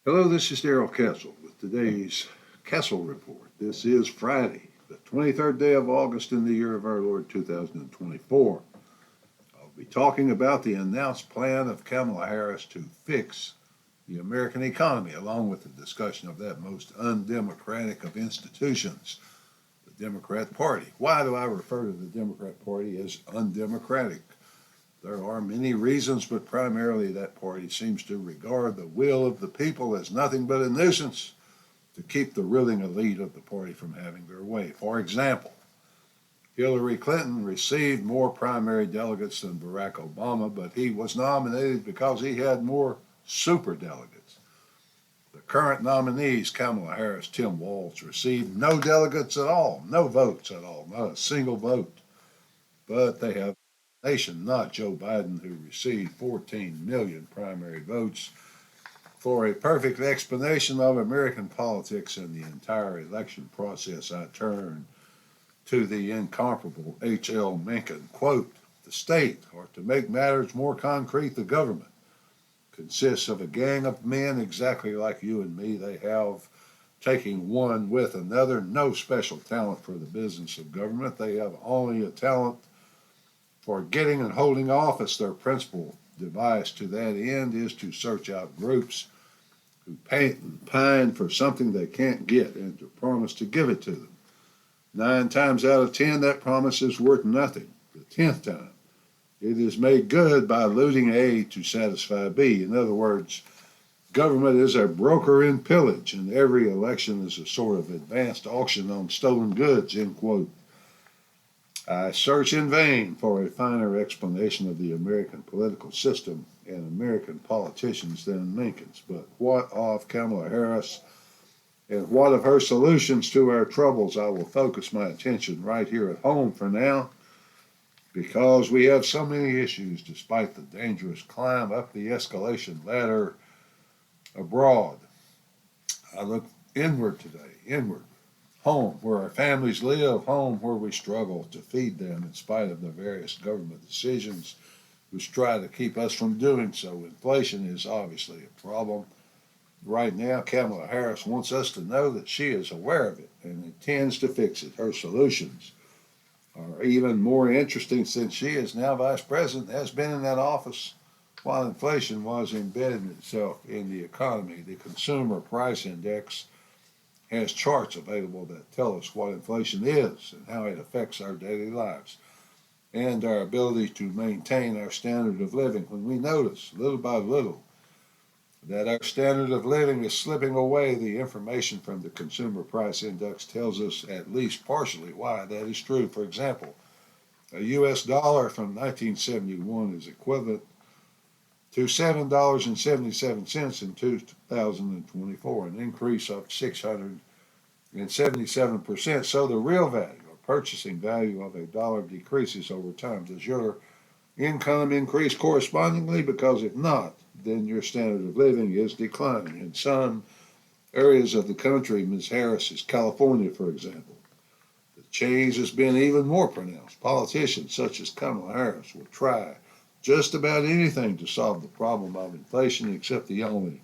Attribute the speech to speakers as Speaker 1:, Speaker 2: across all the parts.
Speaker 1: Hello, this is Darrell Castle with today's Castle Report. This is Friday, the 23rd day of August in the year of our Lord 2024. I'll be talking about the announced plan of Kamala Harris to fix the American economy, along with the discussion of that most undemocratic of institutions, the Democrat Party. Why do I refer to the Democrat Party as undemocratic? There are many reasons, but primarily that party seems to regard the will of the people as nothing but a nuisance to keep the ruling elite of the party from having their way. For example, Hillary Clinton received more primary delegates than Barack Obama, but he was nominated because he had more superdelegates. The current nominees, Kamala Harris, Tim Walz, received no delegates at all, no votes at all, not a single vote. But they have nation, not Joe Biden, who received 14 million primary votes. For a perfect explanation of American politics and the entire election process, I turn to the incomparable H.L. Mencken. Quote, "The state, or to make matters more concrete, the government, consists of a gang of men exactly like you and me. They have, taking one with another, no special talent for the business of government. They have only a talent for getting and holding office. Their principal device to that end is to search out groups who pine for something they can't get and to promise to give it to them. 9 times out of 10, that promise is worth nothing. The 10th time, it is made good by looting A to satisfy B. In other words, government is a broker in pillage, and every election is a sort of advanced auction on stolen goods," end quote. I search in vain for a finer explanation of the American political system and American politicians than Menckens. But what of Kamala Harris and what of her solutions to our troubles? I will focus my attention right here at home for now, because we have so many issues despite the dangerous climb up the escalation ladder abroad. I look inward today, inward. Home, where our families live, home where we struggle to feed them in spite of the various government decisions which try to keep us from doing so. Inflation is obviously a problem. Right now, Kamala Harris wants us to know that she is aware of it and intends to fix it. Her solutions are even more interesting since she is now vice president, has been in that office while inflation was embedded itself in the economy. The Consumer Price Index has charts available that tell us what inflation is and how it affects our daily lives and our ability to maintain our standard of living. When we notice, little by little, that our standard of living is slipping away, the information from the Consumer Price Index tells us at least partially why that is true. For example, a U.S. dollar from 1971 is equivalent to $7.77 in 2024, an increase of 677%. So the real value or purchasing value of a dollar decreases over time. Does your income increase correspondingly? Because if not, then your standard of living is declining. In some areas of the country, Ms. Harris's California, for example, the change has been even more pronounced. Politicians such as Kamala Harris will try just about anything to solve the problem of inflation, except the only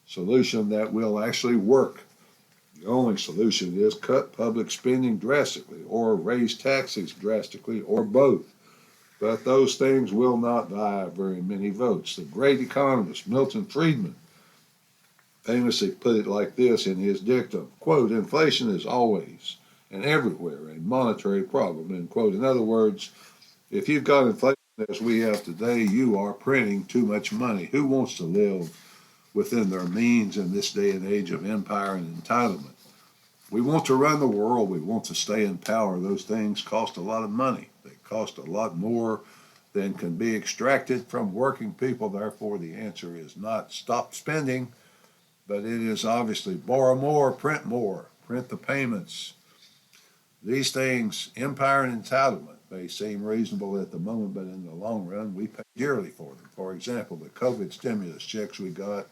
Speaker 1: solution that will actually work. The only solution is cut public spending drastically or raise taxes drastically or both. But those things will not buy very many votes. The great economist Milton Friedman famously put it like this in his dictum, quote, "Inflation is always and everywhere a monetary problem," end quote. In other words, if you've got inflation as we have today, you are printing too much money. Who wants to live within their means in this day and age of empire and entitlement? We want to run the world. We want to stay in power. Those things cost a lot of money. They cost a lot more than can be extracted from working people. Therefore, the answer is not stop spending, but it is obviously borrow more, print the payments. These things, empire and entitlement, may seem reasonable at the moment, but in the long run, we pay dearly for them. For example, the COVID stimulus checks we got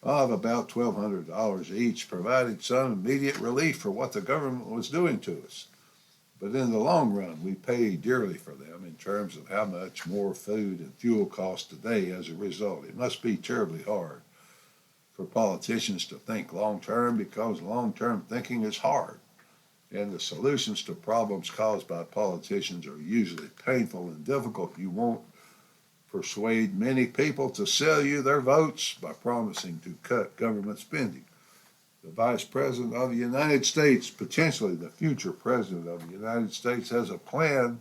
Speaker 1: of about $1,200 each provided some immediate relief for what the government was doing to us. But in the long run, we pay dearly for them in terms of how much more food and fuel cost today as a result. It must be terribly hard for politicians to think long term because long term thinking is hard. And the solutions to problems caused by politicians are usually painful and difficult. You won't persuade many people to sell you their votes by promising to cut government spending. The Vice President of the United States, potentially the future President of the United States, has a plan.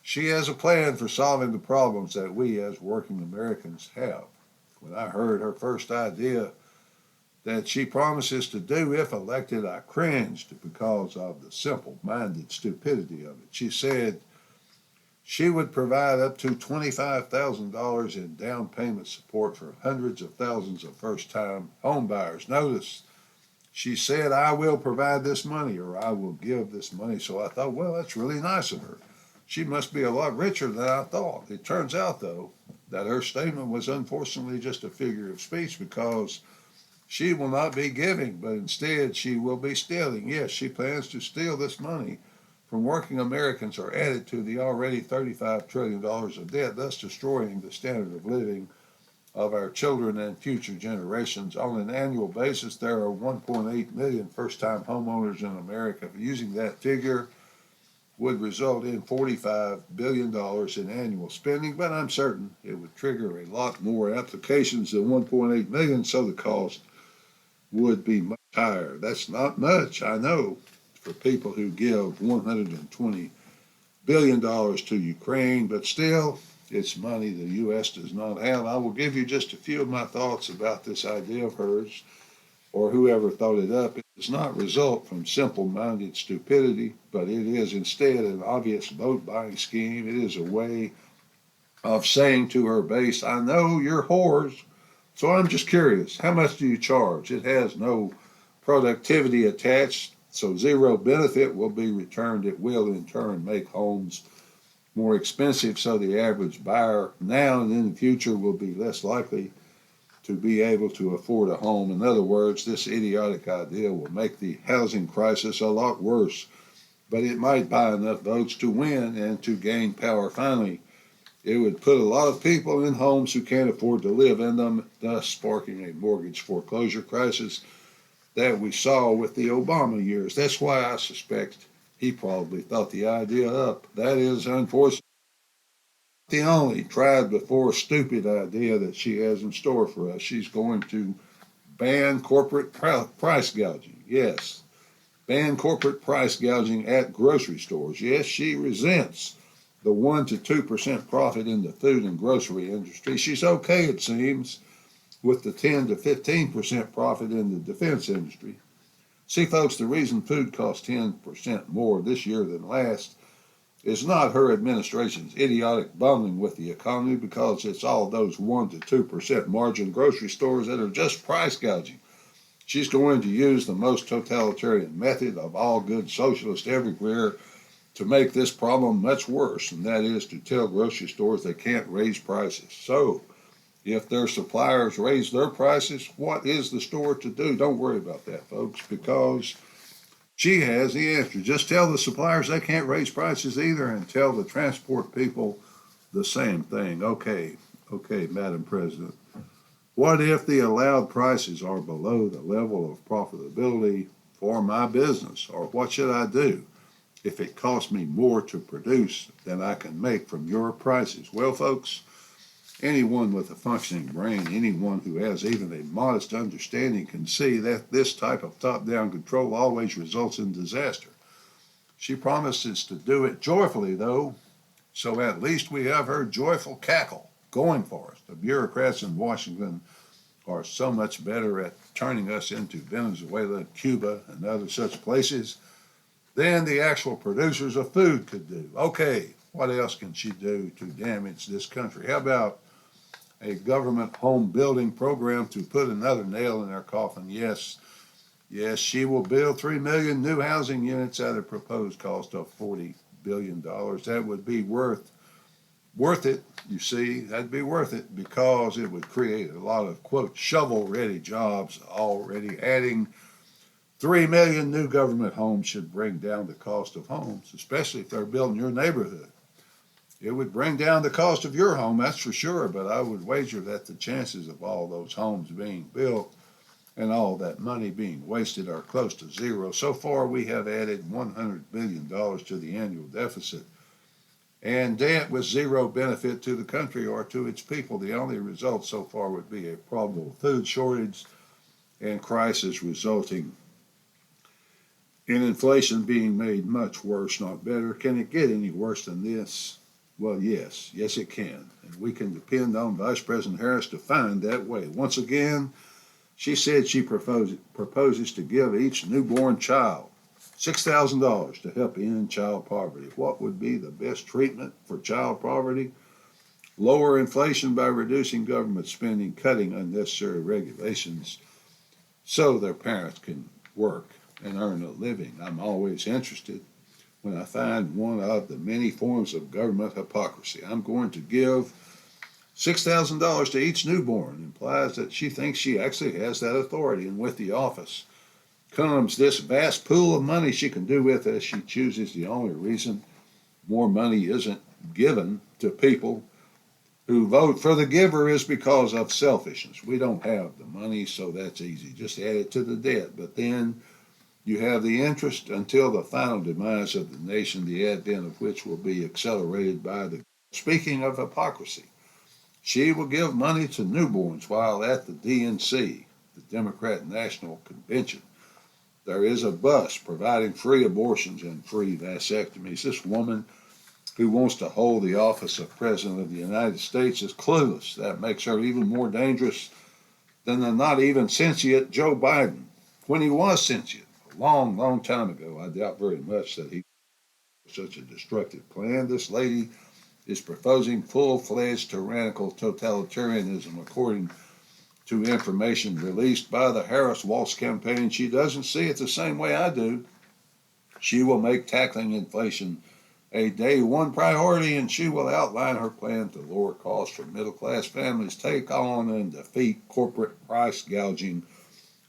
Speaker 1: She has a plan for solving the problems that we as working Americans have. When I heard her first idea that she promises to do if elected, I cringed because of the simple-minded stupidity of it. She said she would provide up to $25,000 in down payment support for hundreds of thousands of first-time home buyers. Notice, she said, I will provide this money, or I will give this money. So I thought, well, that's really nice of her. She must be a lot richer than I thought. It turns out, though, that her statement was unfortunately just a figure of speech because she will not be giving, but instead she will be stealing. Yes, she plans to steal this money from working Americans or add it to the already $35 trillion of debt, thus destroying the standard of living of our children and future generations. On an annual basis, there are 1.8 million first-time homeowners in America. Using that figure would result in $45 billion in annual spending, but I'm certain it would trigger a lot more applications than 1.8 million, so the cost would be much higher. That's not much, I know, for people who give $120 billion to Ukraine, but still, it's money the U.S. does not have. I will give you just a few of my thoughts about this idea of hers, or whoever thought it up. It does not result from simple-minded stupidity, but it is instead an obvious vote-buying scheme. It is a way of saying to her base, I know you're whores, so I'm just curious, how much do you charge? It has no productivity attached, so zero benefit will be returned. It will, in turn, make homes more expensive, so the average buyer now and in the future will be less likely to be able to afford a home. In other words, this idiotic idea will make the housing crisis a lot worse, but it might buy enough votes to win and to gain power finally. It would put a lot of people in homes who can't afford to live in them, thus sparking a mortgage foreclosure crisis that we saw with the Obama years. That's why I suspect he probably thought the idea up. That is, unfortunately, the only tried before stupid idea that she has in store for us. She's going to ban corporate price gouging. Yes, ban corporate price gouging at grocery stores. Yes, she resents the 1 to 2% profit in the food and grocery industry. She's okay, it seems, with the 10 to 15% profit in the defense industry. See, folks, the reason food costs 10% more this year than last is not her administration's idiotic bungling with the economy, because it's all those 1 to 2% margin grocery stores that are just price gouging. She's going to use the most totalitarian method of all good socialists everywhere to make this problem much worse, and that is to tell grocery stores they can't raise prices. So, if their suppliers raise their prices, what is the store to do? Don't worry about that, folks, because she has the answer. Just tell the suppliers they can't raise prices either, and tell the transport people the same thing. Okay, Madam President. What if the allowed prices are below the level of profitability for my business? Or what should I do if it costs me more to produce than I can make from your prices? Well, folks, anyone with a functioning brain, anyone who has even a modest understanding, can see that this type of top-down control always results in disaster. She promises to do it joyfully, though, so at least we have her joyful cackle going for us. The bureaucrats in Washington are so much better at turning us into Venezuela, Cuba, and other such places than the actual producers of food could do. Okay, what else can she do to damage this country? How about a government home building program to put another nail in our coffin? Yes, she will build 3 million new housing units at a proposed cost of $40 billion. That would be worth it, you see. That'd be worth it, because it would create a lot of, quote, shovel-ready jobs. Already adding 3 million new government homes should bring down the cost of homes, especially if they're built in your neighborhood. It would bring down the cost of your home, that's for sure, but I would wager that the chances of all those homes being built and all that money being wasted are close to zero. So far, we have added $100 billion to the annual deficit, and debt with zero benefit to the country or to its people. The only result so far would be a probable food shortage and crisis resulting in inflation being made much worse, not better. Can it get any worse than this? Well, yes. Yes, it can. And we can depend on Vice President Harris to find that way. Once again, she said she proposes to give each newborn child $6,000 to help end child poverty. What would be the best treatment for child poverty? Lower inflation by reducing government spending, cutting unnecessary regulations so their parents can work and earn a living. I'm always interested when I find one of the many forms of government hypocrisy. I'm going to give $6,000 to each newborn implies that she thinks she actually has that authority, and with the office comes this vast pool of money she can do with as she chooses. The only reason more money isn't given to people who vote for the giver is because of selfishness. We don't have the money, so that's easy. Just add it to the debt. But then you have the interest until the final demise of the nation, the advent of which will be accelerated by the. Speaking of hypocrisy, she will give money to newborns while at the DNC, the Democrat National Convention. There is a bus providing free abortions and free vasectomies. This woman who wants to hold the office of President of the United States is clueless. That makes her even more dangerous than the not even sentient Joe Biden. When he was sentient, a long, long time ago, I doubt very much that he was such a destructive plan. This lady is proposing full-fledged tyrannical totalitarianism, according to information released by the Harris-Walz campaign. She doesn't see it the same way I do. She will make tackling inflation a day one priority, and she will outline her plan to lower costs for middle-class families, take on and defeat corporate price gouging,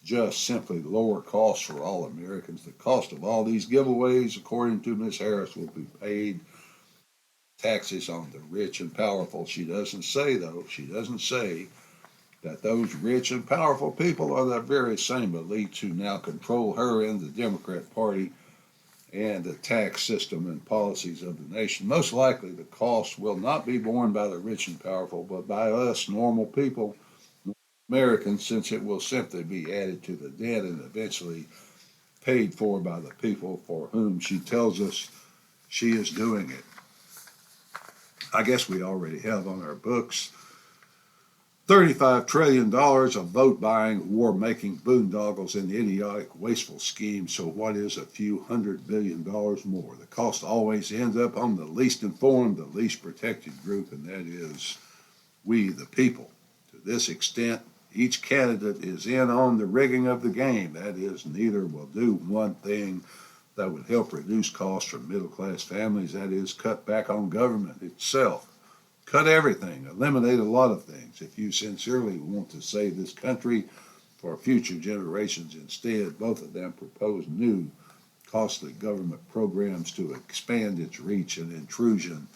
Speaker 1: just simply lower costs for all Americans. The cost of all these giveaways, according to Ms. Harris, will be paid taxes on the rich and powerful. She doesn't say that those rich and powerful people are the very same elites who now control her and the Democrat Party and the tax system and policies of the nation. Most likely the cost will not be borne by the rich and powerful, but by us normal people, Americans, since it will simply be added to the debt and eventually paid for by the people for whom she tells us she is doing it. I guess we already have on our books $35 trillion of vote-buying, war-making boondoggles and idiotic, wasteful schemes. So what is a few $100 billion more? The cost always ends up on the least informed, the least protected group, and that is we, the people. To this extent, each candidate is in on the rigging of the game. That is, neither will do one thing that would help reduce costs for middle-class families. That is, cut back on government itself. Cut everything, eliminate a lot of things. If you sincerely want to save this country for future generations, instead, both of them propose new, costly government programs to expand its reach and intrusion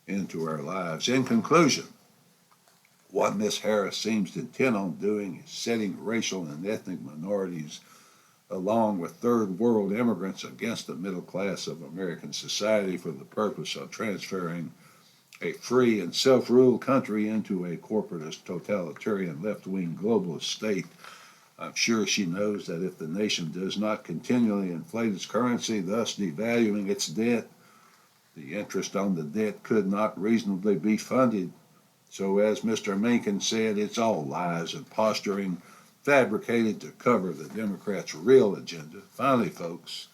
Speaker 1: into our lives. In conclusion, what Ms. Harris seems intent on doing is setting racial and ethnic minorities along with third world immigrants against the middle class of American society for the purpose of transferring a free and self-ruled country into a corporatist, totalitarian, left-wing globalist state. I'm sure she knows that if the nation does not continually inflate its currency, thus devaluing its debt, the interest on the debt could not reasonably be funded. So as Mr. Mencken said, it's all lies and posturing fabricated to cover the Democrats' real agenda. Finally, folks,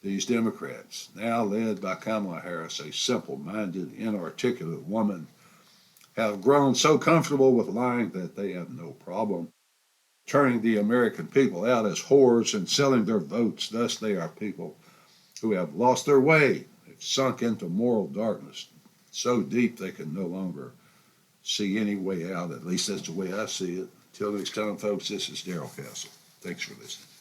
Speaker 1: these Democrats, now led by Kamala Harris, a simple-minded, inarticulate woman, have grown so comfortable with lying that they have no problem turning the American people out as whores and selling their votes. Thus, they are people who have lost their way, have sunk into moral darkness so deep they can no longer see any way out. At least that's the way I see it. Till next time, folks, this is Darrell Castle. Thanks for listening.